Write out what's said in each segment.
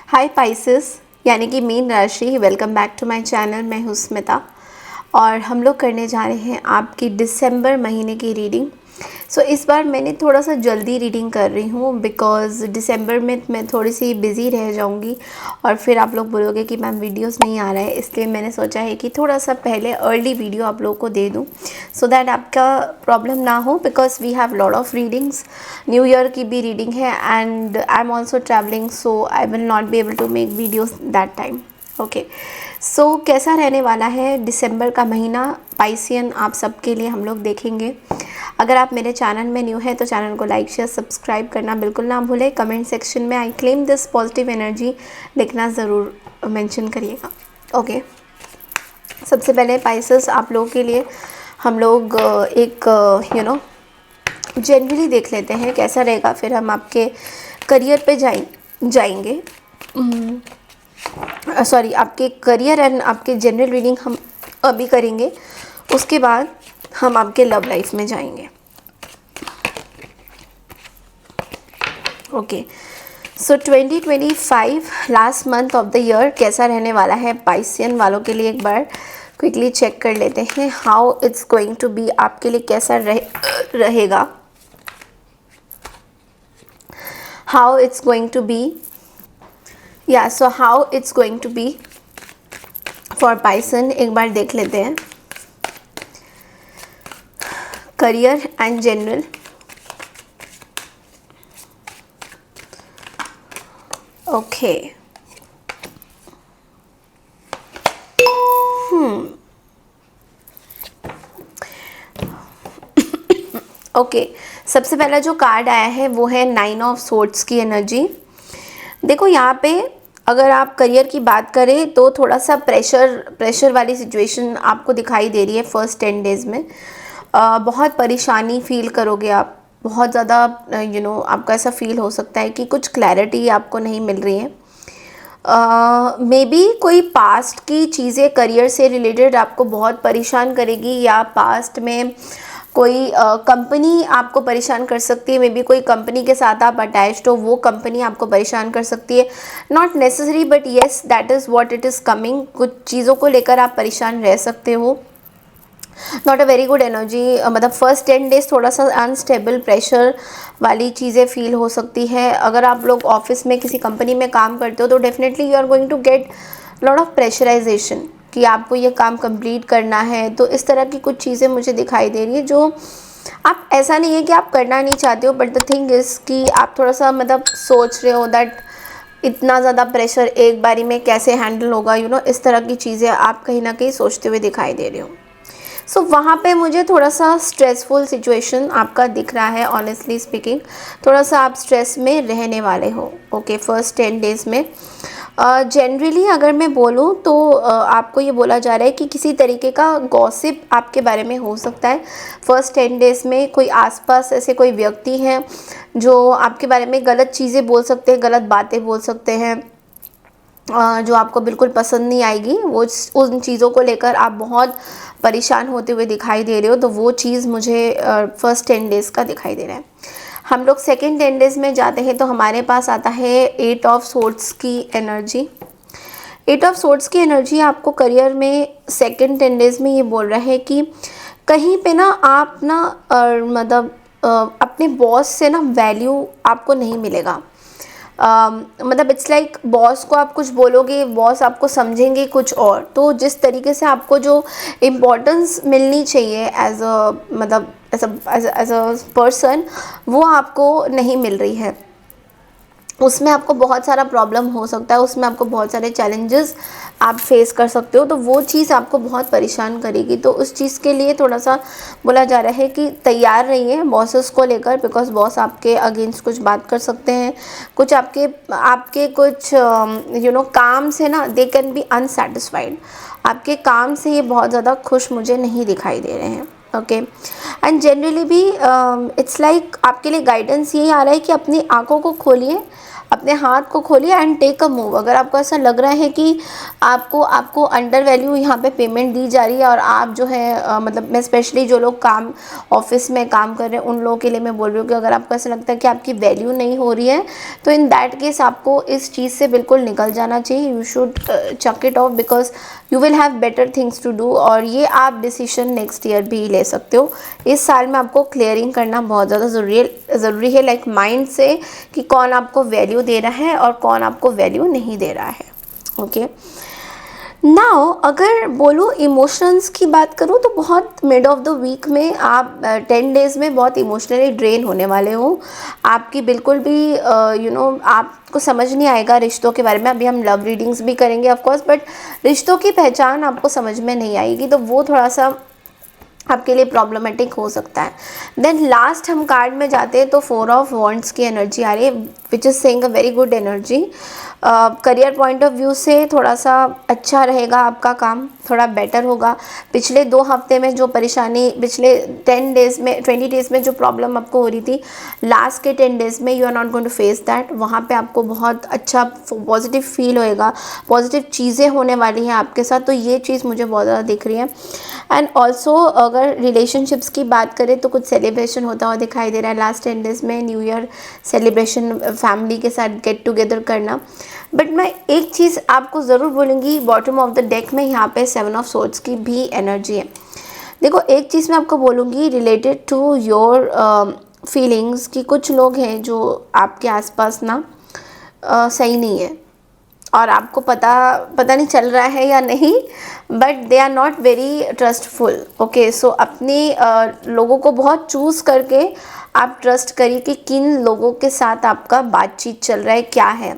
हाय Pisces यानी कि मीन राशि, welcome back to my channel. मैं हूँ स्मिता और हम लोग करने जा रहे हैं आपकी दिसंबर महीने की रीडिंग। इस बार मैंने थोड़ा सा जल्दी रीडिंग कर रही हूँ बिकॉज़ दिसंबर में मैं थोड़ी सी बिज़ी रह जाऊँगी और फिर आप लोग बोलोगे कि मैम वीडियोस नहीं आ रहा है, इसलिए मैंने सोचा है कि थोड़ा सा पहले अर्ली वीडियो आप लोगों को दे दूँ सो दैट आपका प्रॉब्लम ना हो। Because we have lot of readings, new year की भी रीडिंग है and I am also travelling, so I will not be able to make videos that time. Okay, so कैसा रहने वाला है दिसंबर का महीना पाइसियन आप सबके लिए हम लोग देखेंगे। अगर आप मेरे चैनल में न्यू हैं तो चैनल को लाइक शेयर सब्सक्राइब करना बिल्कुल ना भूलें। कमेंट सेक्शन में I claim this positive energy लिखना ज़रूर मेंशन करिएगा। ओके, सबसे पहले पाइसेस आप लोगों के लिए हम लोग एक जनरली देख लेते हैं कैसा रहेगा, फिर हम आपके करियर पे जाएंगे। सॉरी, आपके करियर एंड आपके जनरल रीडिंग हम अभी करेंगे, उसके बाद हम आपके लव लाइफ में जाएंगे। Okay, so 2025 last month of the year कैसा रहने वाला है पाइसियन वालों के लिए एक बार क्विकली चेक कर लेते हैं। How it's going to be, आपके लिए कैसा रहेगा, how it's going to be, या so how it's going to be for Pisces. एक बार देख लेते हैं career and general. Okay, okay, सबसे पहला जो कार्ड आया है वो है 9 ऑफ सोर्ड्स की एनर्जी। देखो यहाँ पे अगर आप करियर की बात करें तो थोड़ा सा प्रेशर वाली सिचुएशन आपको दिखाई दे रही है फर्स्ट 10 डेज़ में। बहुत परेशानी फील करोगे आप, बहुत ज़्यादा आपको ऐसा फील हो सकता है कि कुछ क्लैरिटी आपको नहीं मिल रही है। मे बी कोई पास्ट की चीज़ें करियर से रिलेटेड आपको बहुत परेशान करेगी, या पास्ट में कोई कंपनी आपको परेशान कर सकती है। मे बी कोई कंपनी के साथ आप अटैच्ड हो, वो कंपनी आपको परेशान कर सकती है। Not necessary but yes that is what it is coming. कुछ चीज़ों को लेकर आप परेशान रह सकते हो। Not a very good energy, मतलब फर्स्ट 10 डेज थोड़ा सा अनस्टेबल प्रेशर वाली चीज़ें फील हो सकती है। अगर आप लोग ऑफिस में किसी कंपनी में काम करते हो तो definitely you are going to get lot of pressurization कि आपको ये काम कंप्लीट करना है। तो इस तरह की कुछ चीज़ें मुझे दिखाई दे रही है जो आप, ऐसा नहीं है कि आप करना नहीं चाहते हो, बट द थिंग इज़ कि आप थोड़ा सा मतलब सोच रहे हो दैट इतना ज़्यादा प्रेशर एक बारी में कैसे हैंडल होगा, इस तरह की चीज़ें आप कहीं ना कहीं सोचते हुए दिखाई दे रहे हो। सो वहाँ पे मुझे थोड़ा सा स्ट्रेसफुल सिचुएशन आपका दिख रहा है। ऑनेस्टली स्पीकिंग थोड़ा सा आप स्ट्रेस में रहने वाले हो। ओके, फर्स्ट 10 डेज़ में जनरली अगर मैं बोलूँ तो आपको ये बोला जा रहा है कि किसी तरीके का गॉसिप आपके बारे में हो सकता है। फर्स्ट 10 डेज़ में कोई आसपास ऐसे कोई व्यक्ति हैं जो आपके बारे में गलत चीज़ें बोल सकते हैं, गलत बातें बोल सकते हैं जो आपको बिल्कुल पसंद नहीं आएगी। वो उन चीज़ों को लेकर आप बहुत परेशान होते हुए दिखाई दे रहे हो, तो वो चीज़ मुझे फर्स्ट 10 डेज़ का दिखाई दे रहा है। हम लोग सेकेंड 10 डेज़ में जाते हैं तो हमारे पास आता है 8 ऑफ सोर्ड्स की एनर्जी। 8 ऑफ सोर्ड्स की एनर्जी आपको करियर में सेकेंड 10 डेज़ में ये बोल रहा है कि कहीं पे ना आप ना मतलब अपने बॉस से ना वैल्यू आपको नहीं मिलेगा। मतलब इट्स लाइक बॉस को आप कुछ बोलोगे, बॉस आपको समझेंगे कुछ और, तो जिस तरीके से आपको जो इम्पोर्टेंस मिलनी चाहिए एज अ मतलब एज अ पर्सन, वो आपको नहीं मिल रही है। उसमें आपको बहुत सारा प्रॉब्लम हो सकता है, उसमें आपको बहुत सारे चैलेंजेस आप फेस कर सकते हो, तो वो चीज़ आपको बहुत परेशान करेगी। तो उस चीज़ के लिए थोड़ा सा बोला जा रहा है कि तैयार रहिए बॉसेस को लेकर, बिकॉज बॉस आपके अगेंस्ट कुछ बात कर सकते हैं। कुछ आपके कुछ काम से ना दे कैन बी अनसेटिस्फाइड। आपके काम से ये बहुत ज़्यादा खुश मुझे नहीं दिखाई दे रहे हैं। ओके। एंड जनरली भी इट्स लाइक आपके लिए गाइडेंस यही आ रहा है कि अपनी आंखों को खोलिए, अपने हाथ को खोलिए एंड टेक अ मूव। अगर आपको ऐसा लग रहा है कि आपको आपको अंडर वैल्यू यहाँ पे पेमेंट दी जा रही है और आप जो है मतलब मैं स्पेशली जो लोग काम ऑफिस में काम कर रहे हैं उन लोगों के लिए मैं बोल रही हूँ कि अगर आपको ऐसा लगता है कि आपकी वैल्यू नहीं हो रही है तो इन दैट केस आपको इस चीज़ से बिल्कुल निकल जाना चाहिए। You should chuck it off because you will have better things to do. और ये आप डिसीजन नेक्स्ट ईयर भी ले सकते हो। इस साल में आपको क्लियरिंग करना बहुत ज़्यादा ज़रूरी है लाइक माइंड से कि कौन आपको वैल्यू दे रहा है और कौन आपको वैल्यू नहीं दे रहा है। ओके, नाउ अगर बोलूँ इमोशंस की बात करूँ तो बहुत मिड ऑफ द वीक में आप 10 डेज़ में बहुत इमोशनली ड्रेन होने वाले हो। आपकी बिल्कुल भी आपको समझ नहीं आएगा रिश्तों के बारे में। अभी हम लव रीडिंग्स भी करेंगे ऑफ कोर्स, बट रिश्तों की पहचान आपको समझ में नहीं आएगी, तो वो थोड़ा सा आपके लिए प्रॉब्लमेटिक हो सकता है। देन लास्ट हम कार्ड में जाते हैं तो 4 ऑफ वॉन्ड्स की एनर्जी आ रही है which is saying a very good energy. Career point of view से थोड़ा सा अच्छा रहेगा, आपका काम थोड़ा बेटर होगा। पिछले 2 हफ्ते में जो परेशानी, पिछले 10 डेज़ में 20 डेज़ में जो प्रॉब्लम आपको हो रही थी, लास्ट के 10 डेज़ में you are not going to face that. वहाँ पे आपको बहुत अच्छा पॉजिटिव फील होएगा, पॉजिटिव चीज़ें होने वाली हैं आपके साथ, तो ये चीज़ मुझे बहुत ज़्यादा दिख रही है। एंड ऑल्सो अगर रिलेशनशिप्स की बात करें तो कुछ सेलिब्रेशन होता हुआ दिखाई दे रहा है लास्ट 10 डेज़ में। न्यू ईयर सेलिब्रेशन फैमिली के साथ गेट टुगेदर करना। बट मैं एक चीज़ आपको ज़रूर बोलूँगी, बॉटम ऑफ द डेक में यहाँ पे 7 ऑफ सोर्ड्स की भी एनर्जी है। देखो एक चीज़ मैं आपको बोलूँगी रिलेटेड टू योर फीलिंग्स कि कुछ लोग हैं जो आपके आसपास ना सही नहीं है और आपको पता नहीं चल रहा है या नहीं, but they are not very trustful. Okay, so अपने लोगों को बहुत चूज़ करके आप ट्रस्ट करिए कि किन लोगों के साथ आपका बातचीत चल रहा है, क्या है,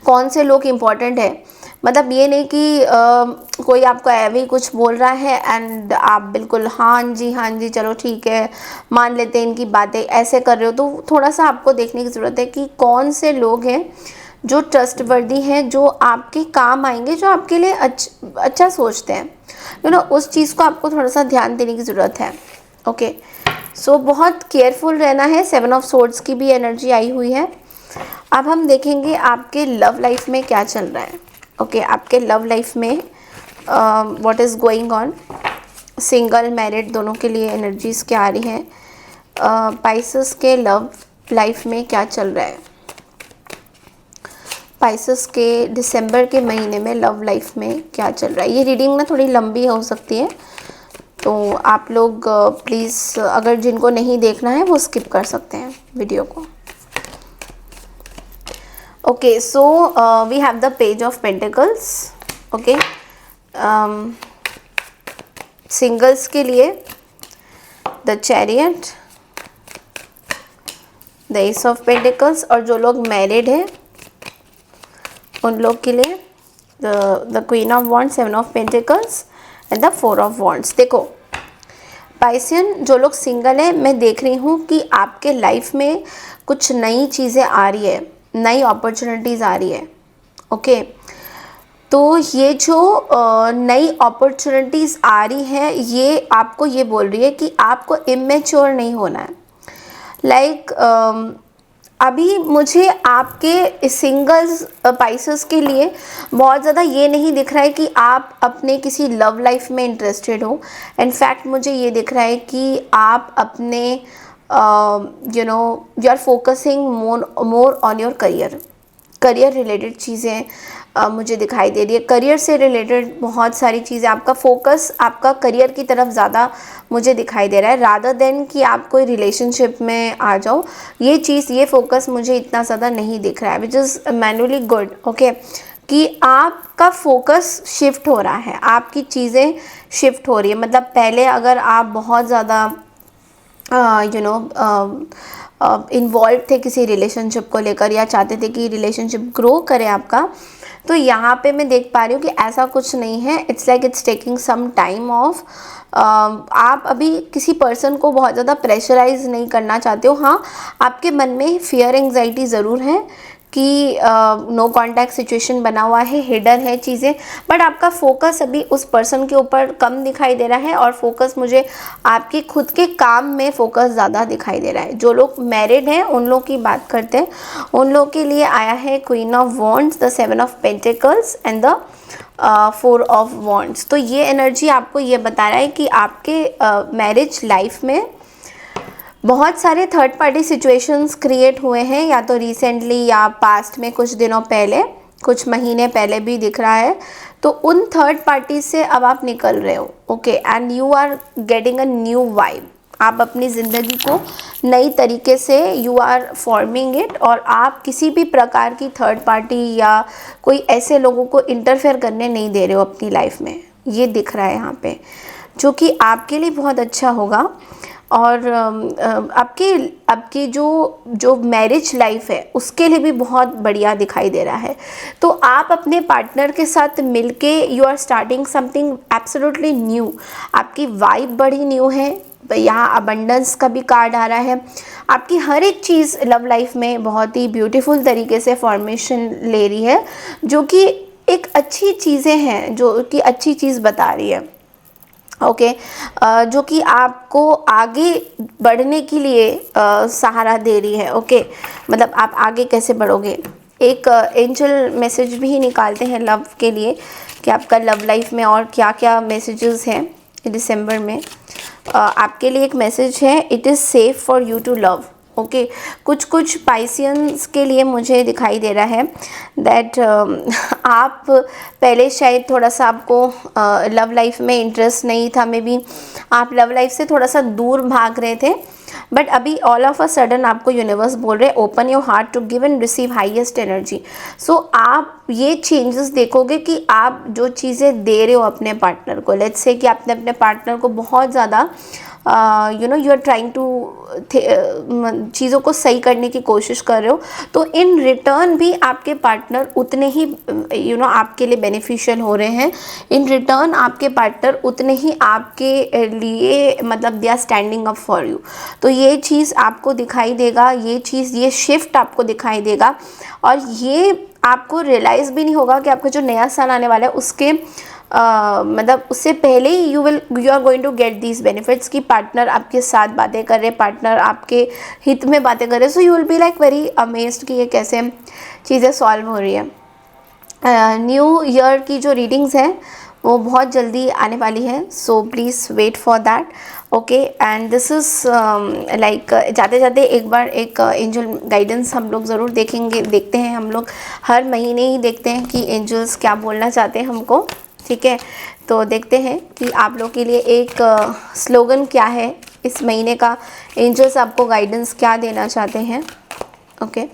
कौन से लोग इम्पोर्टेंट है। मतलब ये नहीं कि कोई आपको ऐवे ही कुछ बोल रहा है एंड आप बिल्कुल हाँ जी चलो ठीक है मान लेते हैं इनकी बातें, ऐसे कर रहे हो। तो थोड़ा सा आपको देखने की ज़रूरत है कि कौन से लोग हैं जो ट्रस्टवर्दी हैं, जो आपके काम आएंगे, जो आपके लिए अच्छा सोचते हैं। उस चीज़ को आपको थोड़ा सा ध्यान देने की ज़रूरत है। ओके, सो बहुत केयरफुल रहना है। 7 ऑफ सोर्ड्स की भी एनर्जी आई हुई है। अब हम देखेंगे आपके लव लाइफ में क्या चल रहा है। ओके, आपके लव लाइफ में what is going on. Single married दोनों के लिए एनर्जीज क्या आ रही हैं। पाइसेस के लव लाइफ में क्या चल रहा है। पाइसेस के दिसंबर के महीने में लव लाइफ में क्या चल रहा है। ये रीडिंग ना थोड़ी लंबी हो सकती है, तो आप लोग प्लीज़ अगर जिनको नहीं देखना है वो स्किप कर सकते हैं वीडियो को। Okay, so we have the page of pentacles. Okay, singles के लिए the chariot, the ace of pentacles, और जो लोग मैरिड हैं उन लोग के लिए the queen of wands, 7 of pentacles and the 4 of wands. देखो पाइसियन, जो लोग सिंगल हैं, मैं देख रही हूँ कि आपके लाइफ में कुछ नई चीज़ें आ रही है, नई अपॉर्चुनिटीज़ आ रही है। ओके, तो ये जो नई अपॉर्चुनिटीज़ आ रही है ये आपको ये बोल रही है कि आपको इमेच्योर नहीं होना है। लाइक अभी मुझे आपके सिंगल्स पाइसेस के लिए बहुत ज़्यादा ये नहीं दिख रहा है कि आप अपने किसी लव लाइफ में इंटरेस्टेड हो। इनफैक्ट मुझे ये दिख रहा है कि आप अपने you are focusing more on your career related चीज़ें मुझे दिखाई दे रही है। करियर से रिलेटेड बहुत सारी चीज़ें, आपका फोकस आपका करियर की तरफ ज़्यादा मुझे दिखाई दे रहा है रादर देन कि आप कोई रिलेशनशिप में आ जाओ। ये फोकस मुझे इतना ज़्यादा नहीं दिख रहा है, which is manually good. Okay, कि आपका फोकस शिफ्ट हो रहा है, आपकी चीज़ें शिफ्ट हो रही है। मतलब पहले अगर आप बहुत ज़्यादा इन्वॉल्व थे किसी रिलेशनशिप को लेकर या चाहते थे कि रिलेशनशिप ग्रो करे आपका, तो यहाँ पे मैं देख पा रही हूँ कि ऐसा कुछ नहीं है। It's like it's taking some time off. आप अभी किसी पर्सन को बहुत ज़्यादा प्रेशराइज नहीं करना चाहते हो। हाँ, आपके मन में फियर एंग्जाइटी ज़रूर है कि नो कांटेक्ट सिचुएशन बना हुआ है, हिडन है चीज़ें, बट आपका फोकस अभी उस पर्सन के ऊपर कम दिखाई दे रहा है और फोकस मुझे आपके खुद के काम में फोकस ज़्यादा दिखाई दे रहा है। जो लोग मैरिड हैं उन लोग की बात करते हैं, उन लोग के लिए आया है queen of wands, the 7 of pentacles and the 4 of wands. तो ये एनर्जी आपको ये बता रहा है कि आपके मैरिज लाइफ में बहुत सारे थर्ड पार्टी सिचुएशंस क्रिएट हुए हैं, या तो रिसेंटली या पास्ट में कुछ दिनों पहले, कुछ महीने पहले भी दिख रहा है। तो उन थर्ड पार्टी से अब आप निकल रहे हो, okay, and you are getting a new vibe. आप अपनी ज़िंदगी को नई तरीके से यू आर फॉर्मिंग इट, और आप किसी भी प्रकार की थर्ड पार्टी या कोई ऐसे लोगों को इंटरफेयर करने नहीं दे रहे हो अपनी लाइफ में, ये दिख रहा है यहाँ पे, जो कि आपके लिए बहुत अच्छा होगा। और आपकी जो मैरिज लाइफ है उसके लिए भी बहुत बढ़िया दिखाई दे रहा है। तो आप अपने पार्टनर के साथ मिलके you are starting something absolutely new. आपकी वाइब बड़ी न्यू है, यहाँ अबंडेंस का भी कार्ड आ रहा है। आपकी हर एक चीज़ लव लाइफ में बहुत ही ब्यूटीफुल तरीके से फॉर्मेशन ले रही है, जो कि एक अच्छी चीज़ें हैं, जो कि अच्छी चीज़ बता रही है, ओके, जो कि आपको आगे बढ़ने के लिए सहारा दे रही है, ओके, मतलब आप आगे कैसे बढ़ोगे। एक एंजल मैसेज भी निकालते हैं लव के लिए कि आपका लव लाइफ में और क्या क्या मैसेजेस हैं दिसंबर में। आपके लिए एक मैसेज है, it is safe for you to love, okay. कुछ पाइसियंस के लिए मुझे दिखाई दे रहा है दैट आप पहले शायद थोड़ा सा आपको लव लाइफ में इंटरेस्ट नहीं था, मे बी आप लव लाइफ से थोड़ा सा दूर भाग रहे थे, बट अभी ऑल ऑफ अ सडन आपको यूनिवर्स बोल रहे हैं open your heart to give and receive highest energy. So आप ये चेंजेस देखोगे कि आप जो चीज़ें दे रहे हो अपने पार्टनर को, लेट्स से कि आपने अपने पार्टनर को बहुत ज़्यादा यू आर ट्राइंग टू चीज़ों को सही करने की कोशिश कर रहे हो, तो इन रिटर्न भी आपके पार्टनर उतने ही आपके लिए बेनिफिशियल हो रहे हैं। इन रिटर्न आपके पार्टनर उतने ही आपके लिए मतलब they are standing up for you. तो ये चीज़ आपको दिखाई देगा, ये शिफ्ट आपको दिखाई देगा, और ये आपको रियलाइज़ भी नहीं होगा कि आपका जो नया साल आने वाला है उसके मतलब उससे पहले ही you are going to get these benefits, कि पार्टनर आपके साथ बातें कर रहे, पार्टनर आपके हित में बातें कर रहे। So you will be like very amazed कि ये कैसे चीज़ें सॉल्व हो रही है। न्यू ईयर की जो रीडिंग्स हैं वो बहुत जल्दी आने वाली है, so please wait for that, okay. And this is like जाते जाते एक बार एक एंजल गाइडेंस हम लोग ज़रूर देखते हैं। हम लोग हर महीने ही देखते हैं कि एंजल्स क्या बोलना चाहते हैं हमको, ठीक है। तो देखते हैं कि आप लोग के लिए एक स्लोगन क्या है इस महीने का, एंजल्स आपको गाइडेंस क्या देना चाहते हैं, ओके।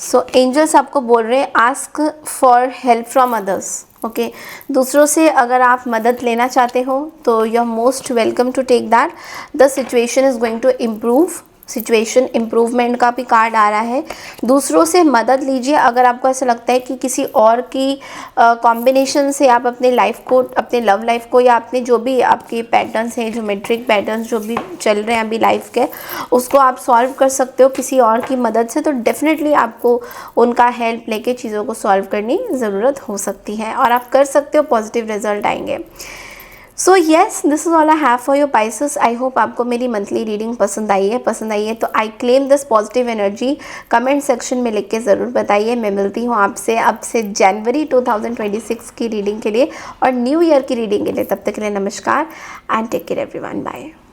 सो एंजल्स आपको बोल रहे हैं ask for help from others, okay. दूसरों से अगर आप मदद लेना चाहते हो तो you are most welcome to take that. The situation is going to improve, situation improvement का भी कार्ड आ रहा है। दूसरों से मदद लीजिए अगर आपको ऐसा लगता है कि किसी और की कॉम्बिनेशन से आप अपने लाइफ को, अपने लव लाइफ को, या अपने जो भी आपके पैटर्न्स हैं, ज्योमेट्रिक पैटर्न्स जो भी चल रहे हैं अभी लाइफ के, उसको आप सॉल्व कर सकते हो किसी और की मदद से। तो डेफिनेटली आपको उनका हेल्प लेके चीज़ों को सॉल्व करनी ज़रूरत हो सकती है, और आप कर सकते हो, पॉजिटिव रिजल्ट आएंगे। So yes, this is all I have for your Pisces. I hope आपको मेरी मंथली रीडिंग पसंद आई है तो I claim this positive energy. Comment section में लिख के ज़रूर बताइए। मैं मिलती हूँ आपसे अब से जनवरी 2026 की रीडिंग के लिए और न्यू ईयर की रीडिंग के लिए। तब तक के लिए नमस्कार and take care everyone, bye.